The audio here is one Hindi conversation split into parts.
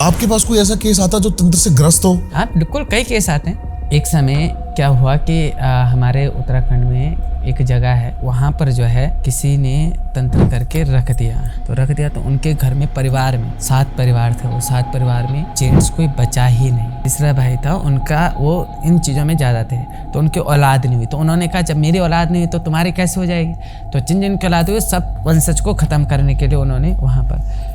आपके पास कोई ऐसा केस आता जो तंत्र से ग्रस्त हो? हाँ बिल्कुल, कई केस आते हैं। एक समय क्या हुआ कि हमारे उत्तराखंड में एक जगह है, वहाँ पर जो है किसी ने तंत्र करके रख दिया तो उनके घर में परिवार में 7 परिवार थे। वो 7 परिवार में जेंट्स कोई बचा ही नहीं। तीसरा भाई था उनका, वो इन चीज़ों में ज़्यादा थे, तो उनकी औलाद नहीं हुई। तो उन्होंने कहा जब मेरी औलाद नहीं हुई तो तुम्हारी कैसे हो जाएगी। तो जिन जिन की औलाद हुई सब वंशज को ख़त्म करने के लिए उन्होंने वहाँ पर।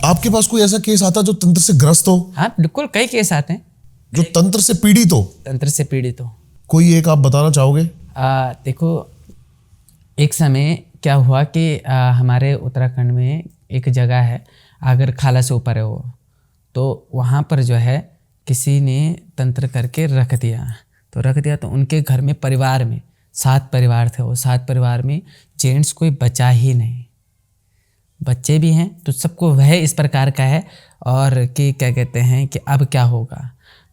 आपके पास कोई ऐसा केस आता जो तंत्र से ग्रस्त हो? हाँ बिल्कुल, कई केस आते हैं जो तंत्र से पीड़ित हो? तंत्र से पीड़ित हो। कोई एक आप बताना चाहोगे? देखो, एक समय क्या हुआ कि हमारे उत्तराखंड में एक जगह है, अगर खाला से ऊपर है वो, तो वहाँ पर जो है किसी ने तंत्र करके रख दिया तो उनके घर में परिवार में 7 परिवार थे। वो 7 परिवार में जेंट्स कोई बचा ही नहीं। बच्चे भी हैं तो सबको वह इस प्रकार का है। और कि क्या कहते हैं कि अब क्या होगा।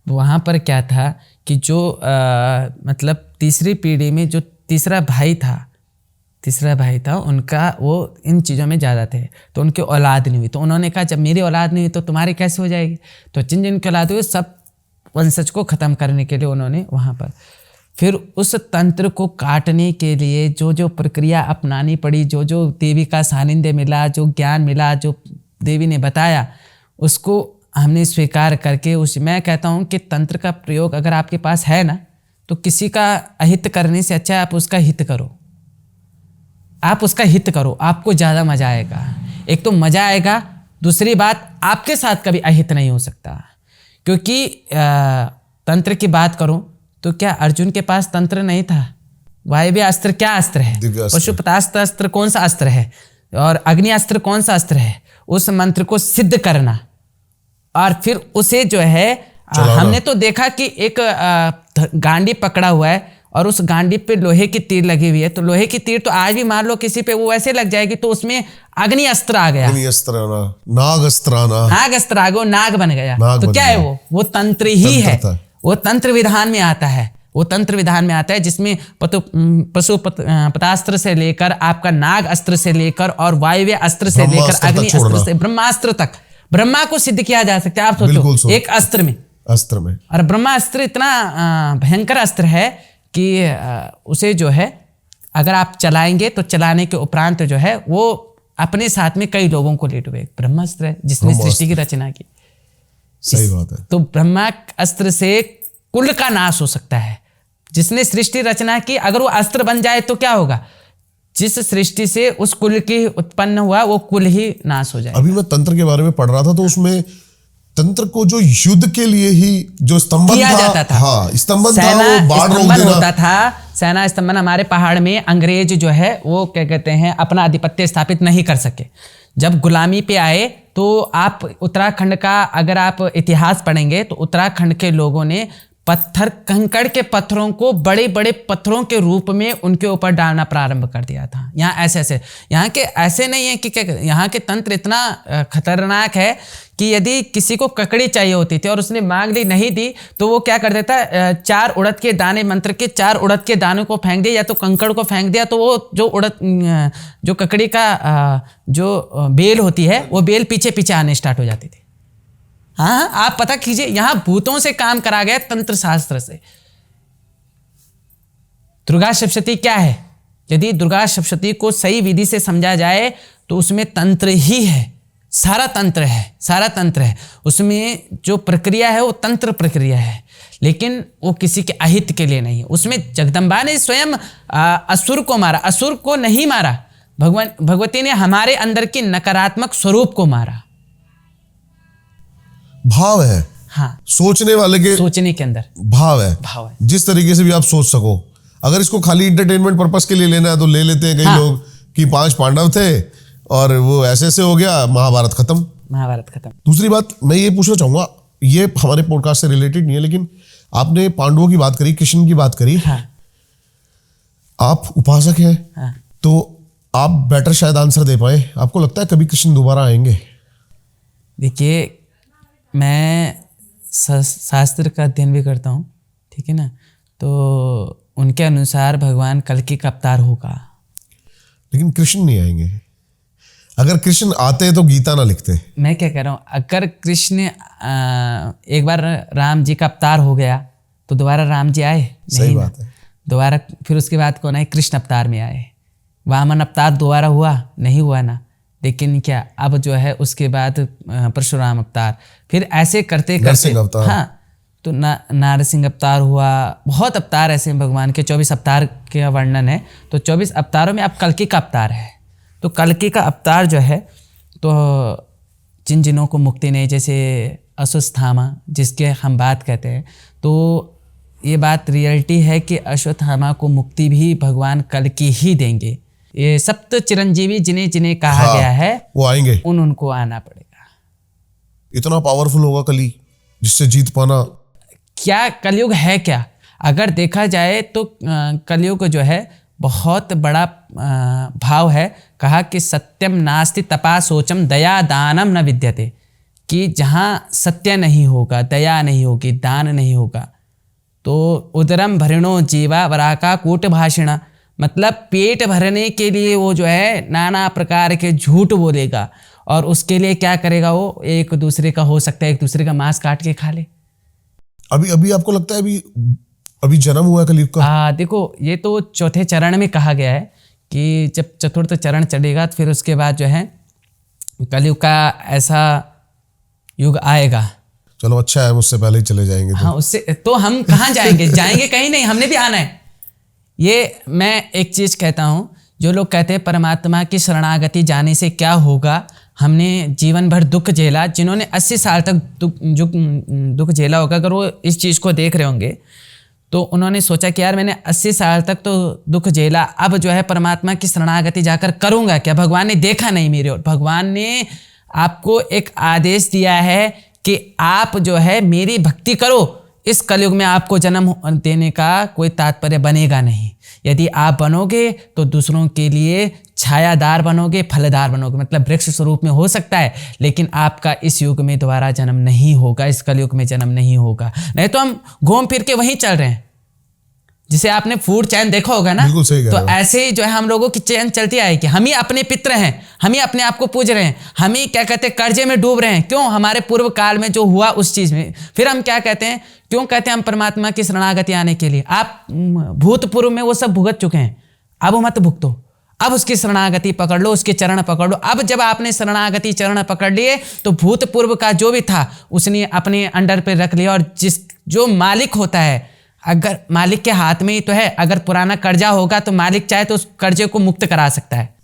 वहाँ पर क्या था कि जो मतलब तीसरी पीढ़ी में जो तीसरा भाई था उनका, वो इन चीज़ों में ज़्यादा थे, तो उनकी औलाद नहीं हुई। तो उन्होंने कहा जब मेरी औलाद नहीं हुई तो तुम्हारी कैसे हो जाएगी। तो जिन जिन की औलाद हुई सब वंशज को ख़त्म करने के लिए उन्होंने वहाँ पर फिर उस तंत्र को काटने के लिए जो जो प्रक्रिया अपनानी पड़ी, जो जो देवी का सानिध्य मिला, जो ज्ञान मिला, जो देवी ने बताया, उसको हमने स्वीकार करके मैं कहता हूँ कि तंत्र का प्रयोग अगर आपके पास है ना, तो किसी का अहित करने से अच्छा आप उसका हित करो। आपको ज़्यादा मज़ा आएगा। एक तो मज़ा आएगा, दूसरी बात आपके साथ कभी अहित नहीं हो सकता। क्योंकि तंत्र की बात करूँ तो क्या अर्जुन के पास तंत्र नहीं था? वायव्य अस्त्र क्या अस्त्र है? पशुपतास्त्र अस्त्र कौन सा अस्त्र है? और अग्नि अस्त्र कौन सा अस्त्र है? उस मंत्र को सिद्ध करना और फिर उसे जो है हमने तो देखा कि एक गांडी पकड़ा हुआ है और उस गांडी पे लोहे की तीर लगी हुई है। तो लोहे की तीर तो आज भी मान लो किसी पे वो ऐसे लग जाएगी तो उसमें अग्नि अस्त्र आ गया, नाग अस्त्र आ गया, नाग बन गया। तो क्या है वो तंत्र ही है। वो तंत्र विधान में आता है। जिसमें पशुपतास्त्र से लेकर आपका नाग अस्त्र से लेकर और वायव्य अस्त्र से लेकर अग्नि अस्त्र से ब्रह्मास्त्र तक ब्रह्मा को सिद्ध किया जा सकता है। आप सोचो एक अस्त्र में और ब्रह्मास्त्र इतना भयंकर अस्त्र है कि उसे जो है अगर आप चलाएंगे तो चलाने के उपरांत जो है वो अपने साथ में कई लोगों को ले डूबे। ब्रह्मास्त्र है जिसने सृष्टि की रचना की। सही बात है। तो ब्रह्मास्त्र से कुल का नाश हो सकता है। जिसने सृष्टि रचना की अगर वो अस्त्र बन जाए तो क्या होगा? जिस सृष्टि से उस कुल की उत्पन्न हुआ वो कुल ही नाश हो जाए। अभी मैं तंत्र के बारे में पढ़ रहा था तो उसमें तंत्र को जो युद्ध के लिए ही जो स्तंभन किया जाता था, हाँ स्तंभन था, वो बाढ़ रोक देना होता था। सेना स्तंभन हमारे पहाड़ में अंग्रेज जो है वो क्या कहते हैं अपना आधिपत्य स्थापित नहीं कर सके। जब गुलामी पे आए तो आप उत्तराखंड का अगर आप इतिहास पढ़ेंगे तो उत्तराखंड के लोगों ने पत्थर, कंकड़ के पत्थरों को बड़े बड़े पत्थरों के रूप में उनके ऊपर डालना प्रारंभ कर दिया था। यहाँ ऐसे यहाँ के ऐसे नहीं है कि यहाँ के तंत्र इतना खतरनाक है कि यदि किसी को ककड़ी चाहिए होती थी और उसने मांग ली नहीं दी तो वो क्या कर देता, 4 उड़द के दाने, मंत्र के 4 उड़द के दानों को फेंक दिया या तो कंकड़ को फेंक दिया तो वो जो ककड़ी का जो बेल होती है वो बेल पीछे पीछे आने स्टार्ट हो जाती थी। हाँ, आप पता कीजिए, यहाँ भूतों से काम करा गया तंत्र शास्त्र से। दुर्गा सप्तशती क्या है? यदि दुर्गा सप्तशती को सही विधि से समझा जाए तो उसमें तंत्र ही है, सारा तंत्र है। उसमें जो प्रक्रिया है वो तंत्र प्रक्रिया है, लेकिन वो किसी के अहित के लिए नहीं। उसमें जगदम्बा ने स्वयं असुर को मारा, असुर को नहीं मारा। भगवती ने हमारे अंदर की नकारात्मक स्वरूप को मारा। भाव है। हाँ, सोचने के अंदर भाव है। जिस तरीके से भी आप सोच सको। अगर इसको खाली एंटरटेनमेंट पर्पस के लिए लेना है तो ले लेते हैं कई लोग कि 5 पांडव थे और वो ऐसे हो गया, महाभारत खत्म। दूसरी बात मैं ये पूछना चाहूंगा, ये हमारे पॉडकास्ट से रिलेटेड नहीं है, लेकिन आपने पांडवों की बात करी, कृष्ण की बात करी। हाँ। आप उपासक हैं, तो आप बेटर शायद आंसर दे पाए। आपको लगता है कभी कृष्ण दोबारा आएंगे? देखिए, मैं शास्त्र का अध्ययन भी करता हूँ, ठीक है ना, तो उनके अनुसार भगवान कल्कि का अवतार होगा। लेकिन कृष्ण नहीं आएंगे। अगर कृष्ण आते तो गीता ना लिखते। मैं क्या कह रहा हूँ, अगर कृष्ण एक बार राम जी का अवतार हो गया तो दोबारा राम जी आए सही बात है। दोबारा फिर उसके बाद कौन आए, कृष्ण अवतार में आए। वामन अवतार दोबारा हुआ नहीं हुआ ना, लेकिन क्या अब जो है उसके बाद परशुराम अवतार, फिर ऐसे करते करते हाँ तो नारसिंह अवतार हुआ, बहुत अवतार ऐसे भगवान के 24 अवतार का वर्णन है। तो 24 अवतारों में अब कल्कि का अवतार है। तो कल्कि का अवतार जो है तो जिन जिनों को मुक्ति नहीं, जैसे अश्वत्थामा जिसके हम बात कहते हैं, तो ये बात रियलिटी है कि अश्वत्थामा को मुक्ति भी भगवान कल्कि ही देंगे। ये सप्त चिरंजीवी जिन्हें जिन्हें कहा गया है वो आएंगे, उनको आना पड़ेगा। इतना पावरफुल होगा कली जिससे जीत पाना। क्या कलयुग है क्या, अगर देखा जाए तो कलयुग जो है बहुत बड़ा भाव है। कहा कि सत्यम नास्ति तपा शोचम दया दानम न विद्यते, कि जहाँ सत्य नहीं होगा, दया नहीं होगी, दान नहीं होगा, तो उदरम भरणो जीवा वराका कूट भाषिणा, मतलब पेट भरने के लिए वो जो है नाना प्रकार के झूठ बोलेगा, और उसके लिए क्या करेगा, वो एक दूसरे का हो सकता है एक दूसरे का मांस काट के खा ले। अभी आपको लगता है अभी जन्म हुआ है कलयुग का? देखो ये तो चौथे चरण में कहा गया है कि जब चतुर्थ चरण चढ़ेगा तो फिर उसके बाद जो है कलयुग का ऐसा युग आएगा। चलो अच्छा है, मुझसे पहले ही चले जाएंगे तो। हाँ, उससे तो हम कहाँ जाएंगे जाएंगे कहीं नहीं, हमने भी आना है। ये मैं एक चीज़ कहता हूँ, जो लोग कहते हैं परमात्मा की शरणागति जाने से क्या होगा, हमने जीवन भर दुख झेला, जिन्होंने 80 साल तक दुख झेला होगा, अगर वो इस चीज़ को देख रहे होंगे तो उन्होंने सोचा कि यार मैंने 80 साल तक तो दुख झेला, अब जो है परमात्मा की शरणागति जाकर करूँगा क्या, भगवान ने देखा नहीं मेरे ओर। भगवान ने आपको एक आदेश दिया है कि आप जो है मेरी भक्ति करो। इस कलयुग में आपको जन्म देने का कोई तात्पर्य बनेगा नहीं। यदि आप बनोगे तो दूसरों के लिए छायादार बनोगे, फलदार बनोगे, मतलब वृक्ष स्वरूप में हो सकता है, लेकिन आपका इस युग में दोबारा जन्म नहीं होगा, इस कलयुग में जन्म नहीं होगा। नहीं तो हम घूम फिर के वहीं चल रहे हैं। जिसे आपने फूड चैन देखा होगा ना, तो ऐसे ही जो है हम लोगों की चैन चलती आएगी। हम ही अपने पितर हैं, हम ही अपने आप को पूज रहे हैं, हम ही क्या कहते हैं कर्जे में डूब रहे हैं। क्यों? हमारे पूर्व काल में जो हुआ उस चीज में। फिर हम क्या कहते हैं, क्यों कहते हैं हम परमात्मा की शरणागति आने के लिए? आप भूतपूर्व में वो सब भुगत चुके हैं, अब मत भुगतो, अब उसकी शरणागति पकड़ लो, उसके चरण पकड़ लो। अब जब आपने शरणागति चरण पकड़ लिए तो भूतपूर्व का जो भी था उसने अपने अंडर पे रख लिया। और जो मालिक होता है, अगर मालिक के हाथ में ही तो है, अगर पुराना कर्जा होगा तो मालिक चाहे तो उस कर्जे को मुक्त करा सकता है।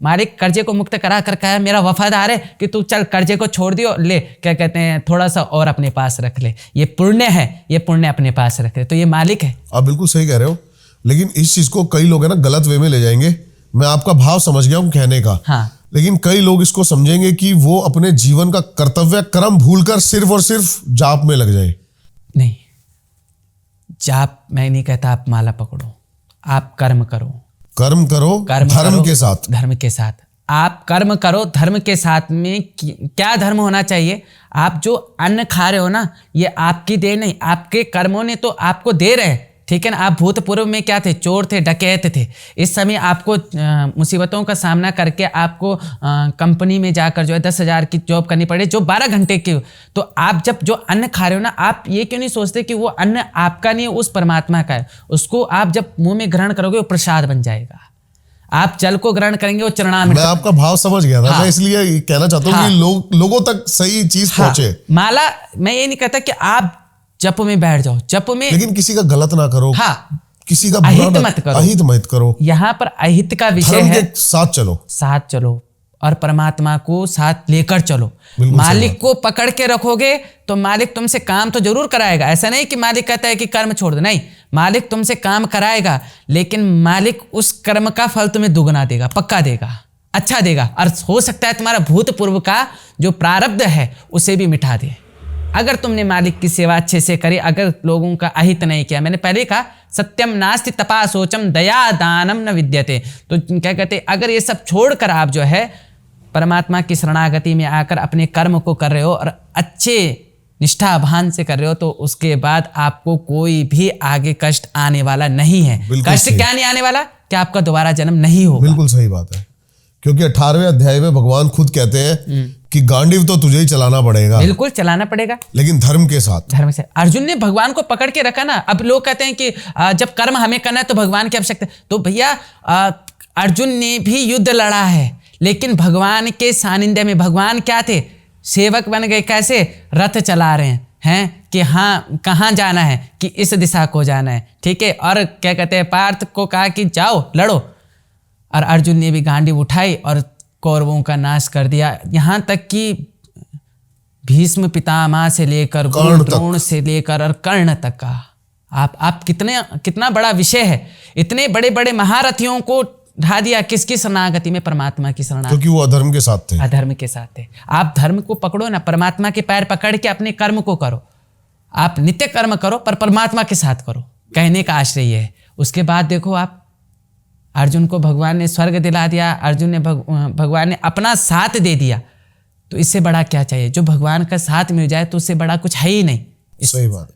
मालिक कर्जे को मुक्त करा कर कहा मेरा वफादार है कि तू चल कर्जे को छोड़ दियो, ले क्या कहते हैं थोड़ा सा और अपने पास रख ले, ये पुण्य है, ये पुण्य अपने पास रख ले, तो ये मालिक है। आप बिल्कुल सही कह रहे हो, लेकिन इस चीज को कई लोग है ना गलत वे में ले जाएंगे। मैं आपका भाव समझ गया हूँ कहने का, हाँ, लेकिन कई लोग इसको समझेंगे कि वो अपने जीवन का कर्तव्य कर्म भूलकर सिर्फ और सिर्फ जाप में लग जाए। नहीं, जाप मैं नहीं कहता, आप माला पकड़ो, आप कर्म करो, कर्म करो धर्म के साथ, धर्म के साथ आप कर्म करो। धर्म के साथ में क्या धर्म होना चाहिए? आप जो अन्न खा रहे हो ना, ये आपकी दे नहीं, आपके कर्मों ने तो आपको दे रहे हैं, ठीक है ना। आप भूतपूर्व में क्या थे? चोर थे, डकैत थे। इस समय आपको मुसीबतों का सामना करके आपको कंपनी में जाकर जो है 10,000 की जॉब करनी पड़े, जो 12 घंटे की। तो आप जब जो अन्न खा रहे हो ना, आप ये क्यों नहीं सोचते कि वो अन्न आपका नहीं है, उस परमात्मा का है। उसको आप जब मुंह में ग्रहण करोगे वो प्रसाद बन जाएगा। आप जल को ग्रहण करेंगे वो चरणामृत। मैं आपका भाव समझ गया था, मैं इसलिए कहना चाहता हूँ कि लोगों तक सही चीज पहुंचे। माला मैं ये नहीं कहता कि आप जप में बैठ जाओ, जप में, लेकिन किसी का गलत ना करो, हाँ, किसी का अहित मत करो, अहित मत करो। यहाँ पर अहित का विषय है, साथ चलो और परमात्मा को साथ लेकर चलो। मालिक को पकड़ के रखोगे तो मालिक तुमसे काम तो जरूर कराएगा। ऐसा नहीं कि मालिक कहता है कि कर्म छोड़ दो, नहीं, मालिक तुमसे काम कराएगा, लेकिन मालिक उस कर्म का फल तुम्हें दुगना देगा, पक्का देगा, अच्छा देगा। और हो सकता है तुम्हारा भूतपूर्व का जो प्रारब्ध है उसे भी मिटा दे, अगर तुमने मालिक की सेवा अच्छे से करी, अगर लोगों का अहित नहीं किया। मैंने पहले कहा सत्यम नास्ति तपा शोचम दया दानम न विद्यते। तो क्या कहते, अगर ये सब छोड़कर आप जो है परमात्मा की शरणागति में आकर अपने कर्म को कर रहे हो और अच्छे निष्ठा भान से कर रहे हो, तो उसके बाद आपको कोई भी आगे कष्ट आने वाला नहीं है। कष्ट क्या नहीं आने वाला? कि आपका दोबारा जन्म नहीं होगा। बिल्कुल सही बात है। क्योंकि 18वें अध्याय में भगवान खुद कहते हैं कि गांडीव तो तुझे ही चलाना पड़ेगा, बिल्कुल चलाना पड़ेगा, लेकिन धर्म के साथ। धर्म से। अर्जुन ने भगवान को पकड़ के रखा ना। अब लोग कहते हैं कि जब कर्म हमें करना है तो भगवान की आवश्यकता। तो भैया अर्जुन ने भी युद्ध लड़ा है, लेकिन भगवान के सानिध्य में। भगवान क्या थे? सेवक बन गए। कैसे? रथ चला रहे हैं कि हाँ कहाँ जाना है, कि इस दिशा को जाना है, ठीक है। और क्या कहते हैं, पार्थ को कहा कि जाओ लड़ो, और अर्जुन ने भी गांडीव उठाई और कौरवों का नाश कर दिया। यहाँ तक कि भीष्म पितामह से लेकर द्रोण से लेकर और कर्ण तक का। आप कितना बड़ा विषय है। इतने बड़े बड़े महारथियों को ढा दिया किसकी शरणागति में? परमात्मा की शरणागति, क्योंकि वो अधर्म के साथ थे। अधर्म के साथ थे। आप धर्म को पकड़ो ना, परमात्मा के पैर पकड़ के अपने कर्म को करो। आप नित्य कर्म करो पर परमात्मा के साथ करो, कहने का आश्रय ये है। उसके बाद देखो आप, अर्जुन को भगवान ने स्वर्ग दिला दिया, अर्जुन ने भगवान ने अपना साथ दे दिया। तो इससे बड़ा क्या चाहिए? जो भगवान का साथ मिल जाए तो उससे बड़ा कुछ है ही नहीं। सही बात।